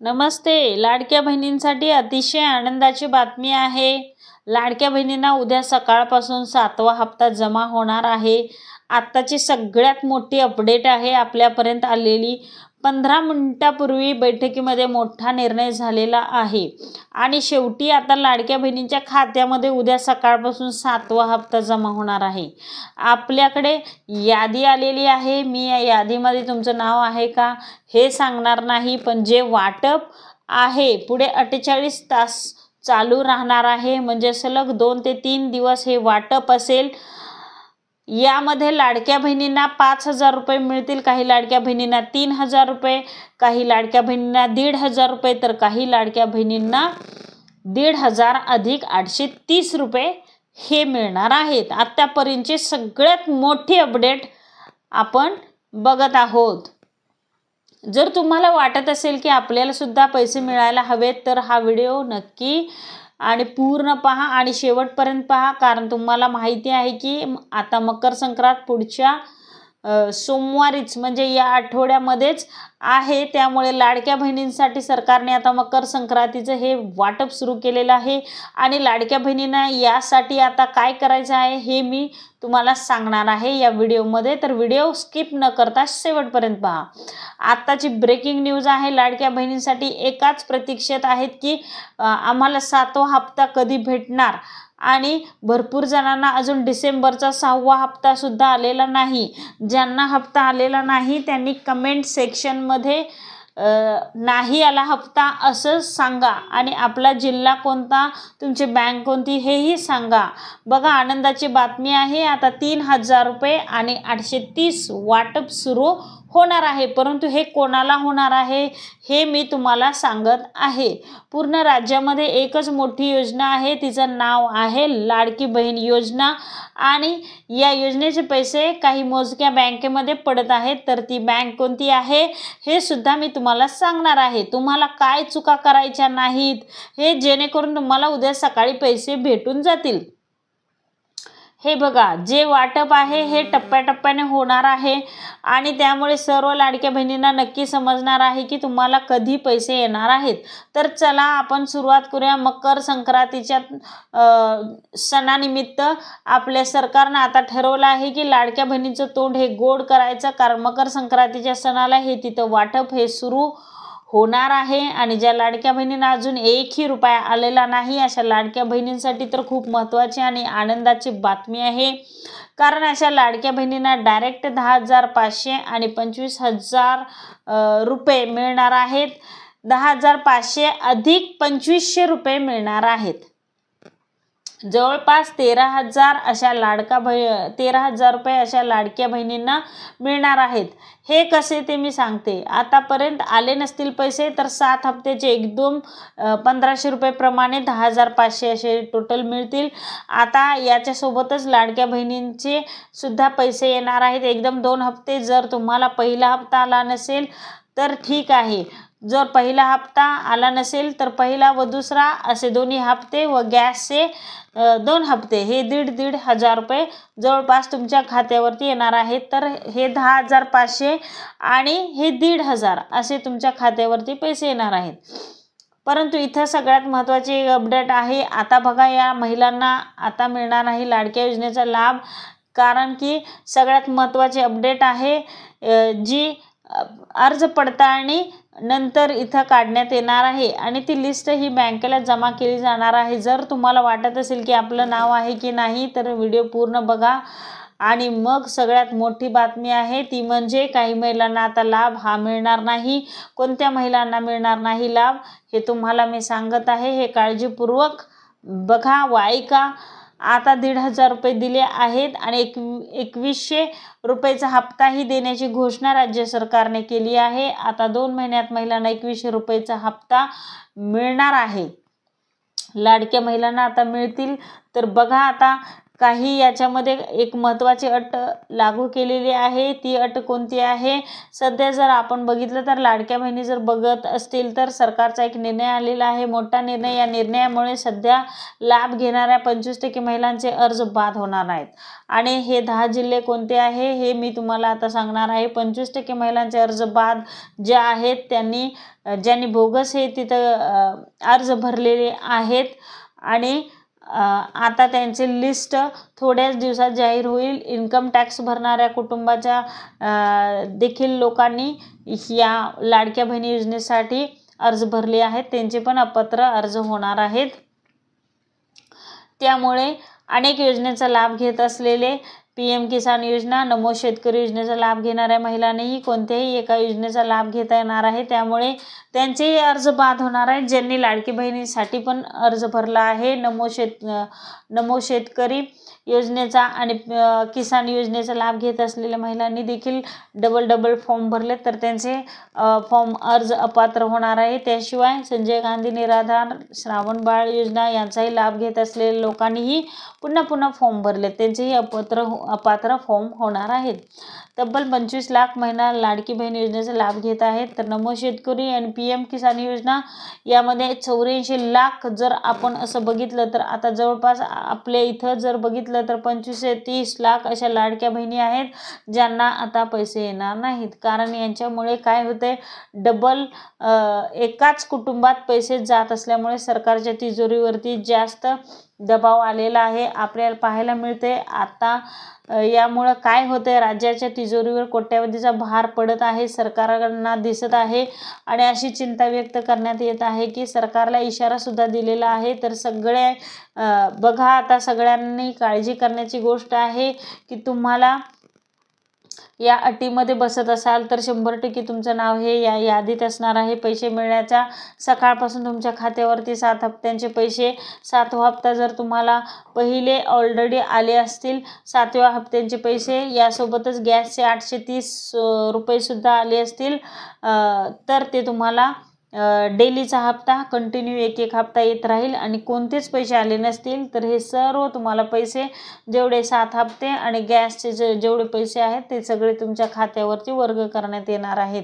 नमस्ते. लाडक्या बहिणींसाठी अतिशय आनंदाची बातमी आहे. लाडक्या बहिणींना उद्या सकाळपासून 7वा हप्ता जमा होणार आहे. आत्ताची सगळ्यात मोठी अपडेट आहे आपल्यापर्यंत आलेली. 15 मिनिटापूर्वी बैठकीमध्ये मोठा निर्णय झालेला आहे आणि शेवटी आता लाडक्या बहिणींच्या खात्यामध्ये उद्या सकाळपासून 7वा हप्ता जमा होणार आहे. आपल्याकडे यादी आलेली आहे. मी या यादीमध्ये तुमचं नाव आहे का हे सांगणार नाही, पण जे वाटप आहे पुढे 48 तास चालू राहणार आहे, म्हणजे सलग 2 ते 3 दिवस हे वाटप असेल. यामध्ये लाडक्या बहिणींना 5,000 रुपये मिळतील, काही लाडक्या बहिणींना 3,000 रुपये, काही लाडक्या बहिणींना 1,500 रुपये, तर काही लाडक्या बहिणींना 1,500 अधिक 830 रुपये हे मिळणार आहेत. आत्तापर्यंतची सगळ्यात मोठी अपडेट आपण बघत आहोत. जर तुम्हाला वाटत असेल की आपल्याला सुद्धा पैसे मिळायला हवेत, तर हा व्हिडिओ नक्की आणि पूर्ण पहा आणि शेवटपर्यंत पहा, कारण तुम्हाला माहिती आहे की आता मकर संक्रांत पुढच्या सोमवारीच म्हणजे या आठवड्यामध्येच आहे. त्यामुळे लाडक्या बहिणींसाठी सरकारने आता मकर संक्रांतीचं हे वाटप सुरू केलेलं आहे आणि लाडक्या बहिणींना यासाठी आता काय करायचं आहे हे मी तुम्हाला सांगणार आहे या व्हिडिओमध्ये. तर व्हिडिओ स्किप न करता शेवटपर्यंत पहा. आत्ताची ब्रेकिंग न्यूज आहे. लाडक्या बहिणींसाठी एकाच प्रतीक्षेत आहेत की आम्हाला 7वा हप्ता कधी भेटणार आणि भरपूर जणांना अजून डिसेंबरचा 6वा हप्ता सुद्धा आलेला नाही. ज्यांना हप्ता आलेला नाही त्यांनी कमेंट सेक्शनमध्ये नाही आला हप्ता असं सांगा आणि आपला जिल्हा कोणता, तुमची बँक कोणती हेही सांगा. बघा, आनंदाची बातमी आहे. आता 3,000 रुपये आणि 830 वाटप सुरू होणार आहे, परंतु हे कोणाला होणार आहे हे मी तुम्हाला सांगत आहे. पूर्ण राज्यामध्ये एकच मोठी योजना आहे, तिचं नाव आहे लाडकी बहीण योजना आणि या योजनेचे पैसे काही मोजक्या बँकेमध्ये पडत आहेत. तर ती बँक कोणती आहे हे सुद्धा मी तुम्हाला सांगणार आहे. तुम्हाला काय चुका करायच्या नाहीत हे, जेणेकरून तुम्हाला उद्या सकाळी पैसे भेटून जातील. हे बघा, जे वाटप आहे हे टप्प्याटप्प्याने होणार आहे आणि त्यामुळे सर्व लाडक्या बहिणींना नक्की समजणार आहे की तुम्हाला कधी पैसे येणार आहेत. तर चला आपण सुरुवात करूया. मकर संक्रांतीच्या सणानिमित्त आपल्या सरकारनं आता ठरवलं आहे की लाडक्या बहिणींचं तोंड हे गोड करायचं, कारण मकर संक्रांतीच्या सणाला हे तिथं वाटप हे सुरू होणार आहे आणि ज्या लाडक्या बहिणींना अजून 1ही रुपया आलेला नाही अशा लाडक्या बहिणींसाठी तर खूप महत्त्वाची आणि आनंदाची बातमी आहे. कारण अशा लाडक्या बहिणींना डायरेक्ट 10,500 आणि 25,000 रुपये मिळणार आहेत. 10,500 अधिक 2,500 रुपये मिळणार आहेत. जवळपास 13,000 अशा 13,000 रुपये अशा लाडक्या बहिणींना मिळणार आहेत. हे कसे ते मी सांगते. आतापर्यंत आले नसतील पैसे तर 7 हप्त्याचे एकदम 1,500 रुपये प्रमाणे 10,500 असे टोटल मिळतील. आता याच्यासोबतच लाडक्या बहिणींचे सुद्धा पैसे येणार आहेत एकदम 2 हप्ते. जर तुम्हाला पहिला हप्ता आला नसेल तर ठीक आहे, जर पहिला हप्ता आला नसेल तर पहिला व दुसरा असे दोन्ही हप्ते व गॅसचे 2 हप्ते हे 1,500 रुपये जवळपास तुमच्या खात्यावरती येणार आहेत. तर हे 10,500 आणि हे 1,500 असे तुमच्या खात्यावरती पैसे येणार आहेत. परंतु इथं सगळ्यात महत्त्वाची अपडेट आहे. आता बघा, या महिलांना आता मिळणार नाही लाडक्या योजनेचा लाभ, कारण की सगळ्यात महत्त्वाची अपडेट आहे जी अर्ज पडताळणी नंतर इथं काढण्यात येणार आहे आणि ती लिस्ट ही बँकेला जमा केली जाणार आहे. जर तुम्हाला वाटत असेल की आपलं नाव आहे की नाही तर व्हिडिओ पूर्ण बघा. आणि मग सगळ्यात मोठी बातमी आहे ती म्हणजे काही महिलांना आता लाभ हा मिळणार नाही. कोणत्या महिलांना मिळणार नाही लाभ हे तुम्हाला मी सांगत आहे, हे काळजीपूर्वक बघा व ऐका. आता 1,500 रुपये दिले आहेत आणि 2,100 रुपयेचा हप्ताही देण्याची घोषणा राज्य सरकारने केली आहे. आता 2 महिन्यात महिलांना 2,100 रुपयेचा हप्ता मिळणार आहे. लाडक्या महिलांना आता मिळतील. तर बघा, आता काही याच्यामध्ये एक महत्त्वाची अट लागू केलेली आहे. ती अट कोणती आहे? सध्या जर आपण बघितलं तर लाडक्या बहिणी जर बघत असतील तर सरकारचा एक निर्णय आलेला आहे, मोठा निर्णय. या निर्णयामुळे सध्या लाभ घेणाऱ्या 25% महिलांचे अर्ज बाद होणार आहेत. आणि हे 10 जिल्हे कोणते आहे हे मी तुम्हाला आता सांगणार आहे. 25% महिलांचे अर्ज बाद जे आहेत ज्यांनी बोगस हे तिथं अर्ज भरलेले आहेत आणि आता त्यांची लिस्ट थोड्याच दिवसात जाहीर होईल. इन्कम टॅक्स भरणाऱ्या कुटुंबाच्या देखील लोकांनी या लाडक्या बहिणी योजनेसाठी अर्ज भरले आहेत, त्यांचे पण अपात्र अर्ज होणार आहेत. त्यामुळे अनेक योजनेचा लाभ घेत असलेले PM किसान योजना, नमो शेतकरी योजनेचा लाभ घेणाऱ्या महिलांनीही कोणत्याही एका योजनेचा लाभ घेता येणार आहे. त्यामुळे त्यांचेही अर्ज बाद होणार आहेत. ज्यांनी लाडकी बहिणीसाठी पण अर्ज भरला आहे, नमो शेतकरी योजनेचा आणि किसान योजनेचा लाभ घेत असलेल्या महिलांनी देखील डबल फॉर्म भरले तर त्यांचे अर्ज अपात्र होणार आहे. त्याशिवाय संजय गांधी निराधार, श्रावण बाळ योजना यांचाही लाभ घेत असलेल्या लोकांनीही पुन्हा फॉर्म भरले, त्यांचेही अपात्र फॉर्म होणार आहेत. तब्बल 25 लाख महिला लाडकी बहीण योजनेचा लाभ घेत आहेत. तर नमो शेतकरी आणि PM किसान योजना यामध्ये 84 लाख जर आपण असं बघितलं तर आता जवळपास आपल्या इथं जर बघितलं तर 25 ते 30 लाख अशा लाडक्या बहिणी आहेत ज्यांना आता पैसे येणार नाहीत. कारण यांच्यामुळे काय होते, एकाच कुटुंबात पैसे जात असल्यामुळे सरकारच्या तिजोरीवरती जास्त दबाव आलेला आहे आपल्याला पाहायला मिळते. आता यामुळं काय होते, राज्याच्या तिजोरीवर कोट्यावधीचा भार पडत आहे, सरकारना दिसत आहे आणि अशी चिंता व्यक्त करण्यात येत आहे की सरकारला इशारा सुद्धा दिलेला आहे. तर बघा आता सगळ्यांनी काळजी करण्याची गोष्ट आहे की तुम्हाला या अटीमध्ये बसत असाल तर 100% तुमचं नाव हे या यादीत असणार आहे. पैसे मिळण्याच्या सकाळपासून तुमच्या खात्यावरती 7 हप्त्यांचे पैसे, 7वा हप्ता जर तुम्हाला पहिले ऑलरेडी आले असतील 7व्या हप्त्यांचे पैसे, यासोबतच गॅसचे 830 रुपये सुद्धा आले असतील तर ते तुम्हाला डेलीचा हप्ता कंटिन्यू एक हप्ता येत राहील. आणि कोणतेच पैसे आले नसतील तर हे सर्व तुम्हाला पैसे जेवढे 7 हप्ते आणि गॅसचे जेवढे पैसे आहेत ते सगळे तुमच्या खात्यावरती वर्ग करण्यात येणार आहेत.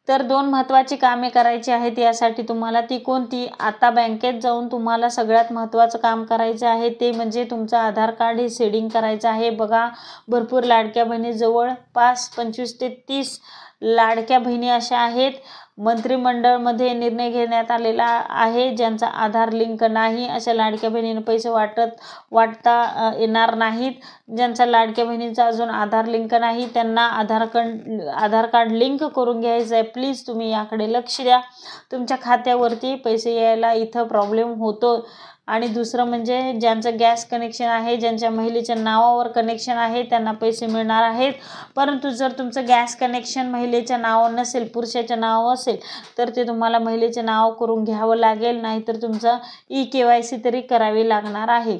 तर 2 महत्त्वाची कामे करायची आहेत. यासाठी तुम्हाला ती कोणती, आता बँकेत जाऊन तुम्हाला सगळ्यात महत्त्वाचं काम करायचं आहे ते म्हणजे तुमचं आधार कार्ड हे सेडिंग करायचं आहे. बघा भरपूर लाडक्या बहिणी, जवळपास 25 ते 30 लाडक्या बहिणी अशा आहेत. मंत्रिमंडळमध्ये निर्णय घेण्यात आलेला आहे ज्यांचा आधार लिंक नाही अशा लाडक्या बहिणींना पैसे वाटता येणार नाहीत. ज्यांचा लाडक्या बहिणींचा अजून आधार लिंक नाही त्यांना आधार कार्ड लिंक करून घ्यायचं आहे. प्लीज तुम्ही याकडे लक्ष द्या. तुमच्या खात्यावरती पैसे यायला इथं प्रॉब्लेम होतो. आणि दुसरं म्हणजे ज्यांचं गॅस कनेक्शन आहे, ज्यांच्या महिलेच्या नावावर कनेक्शन आहे त्यांना पैसे मिळणार आहेत. परंतु जर तुमचं गॅस कनेक्शन महिलेच्या नावावर नसेल, पुरुषाच्या नावावर असेल तर ते तुम्हाला महिलेचे नाव करून घ्यावं लागेल, नाहीतर तुमचं KYC तरी करावी लागणार आहे,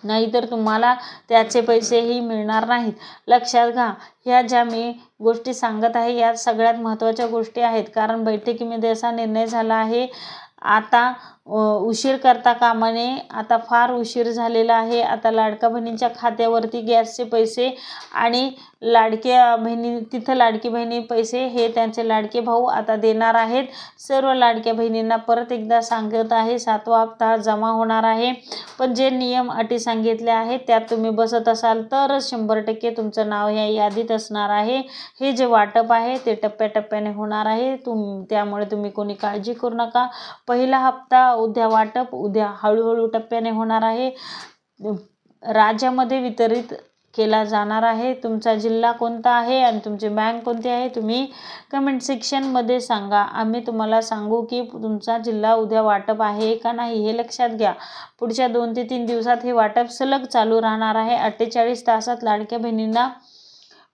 नाहीतर तुम्हाला त्याचे पैसेही मिळणार नाहीत. लक्षात घ्या, ह्या ज्या मी गोष्टी सांगत आहे या सगळ्यात महत्त्वाच्या गोष्टी आहेत. कारण बैठकीमध्ये असा निर्णय झाला आहे, आता उशीर करता कामा नये. आता फार उशीर झालेला आहे. आता लाडक्या बहिणींच्या खात्यावरती गॅसचे पैसे आणि तिथं लाडकी बहिणी पैसे हे त्यांचे लाडके भाऊ आता देणार आहेत. सर्व लाडक्या बहिणींना परत एकदा सांगत आहे 7वा हप्ता जमा होणार आहे. पण जे नियम अटी सांगितले आहेत त्यात तुम्ही बसत असाल तर 100% तुमचं नाव या यादीत असणार आहे. हे जे वाटप आहे ते टप्प्याटप्प्याने होणार आहे. त्यामुळे तुम्ही कोणी काळजी करू नका. पहिला हप्ता उद्या वाटप, उद्या हळूहळू टप्प्याने होणार आहे. राज्यामध्ये वितरित केला जाणार आहे. तुमचा जिल्हा कोणता आहे आणि तुमची बँक कोणती आहे तुम्ही कमेंट सेक्शनमध्ये सांगा. आम्ही तुम्हाला सांगू की तुमचा जिल्हा उद्या वाटप आहे का नाही हे लक्षात घ्या. पुढच्या 2 ते 3 दिवसात हे वाटप सलग चालू राहणार आहे. 48 तासात लाडक्या बहिणींना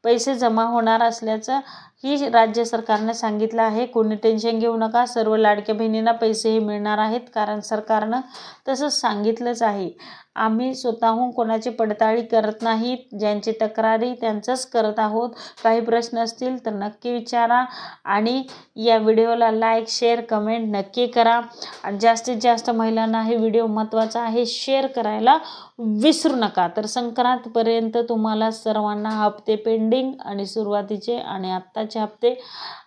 पैसे जमा होणार असल्याचं ही राज्य सरकारने सांगितलं आहे. कोणी टेन्शन घेऊ नका, सर्व लाडक्या बहिणींना पैसेही मिळणार आहेत, कारण सरकारनं तसंच सांगितलंच आहे. आम्ही स्वतःहून कोणाची पडताळी करत नाहीत, ज्यांची तक्रारी त्यांचंच करत आहोत. काही प्रश्न असतील तर नक्की विचारा आणि या व्हिडिओला लाईक, शेअर, कमेंट नक्की करा. आणि जास्तीत जास्त महिलांना हे व्हिडिओ महत्त्वाचा आहे, शेअर करायला विसरू नका. तर संक्रांतपर्यंत तुम्हाला सर्वांना हप्ते पेंडिंग आणि सुरुवातीचे आणि आत्ताचे हप्ते,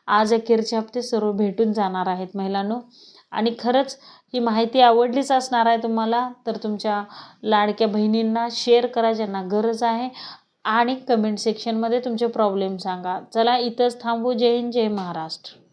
आज अखेरचे हप्ते सर्व भेटून जाणार आहेत महिलांनो. आणि खरंच ही माहिती आवडलीच असणार आहे तुम्हाला, तर तुमच्या लाडक्या बहिणींना शेअर करा ज्यांना गरज आहे आणि कमेंट सेक्शनमध्ये तुमचे प्रॉब्लेम सांगा. चला इथंच थांबू. जय हिंद, जय महाराष्ट्र.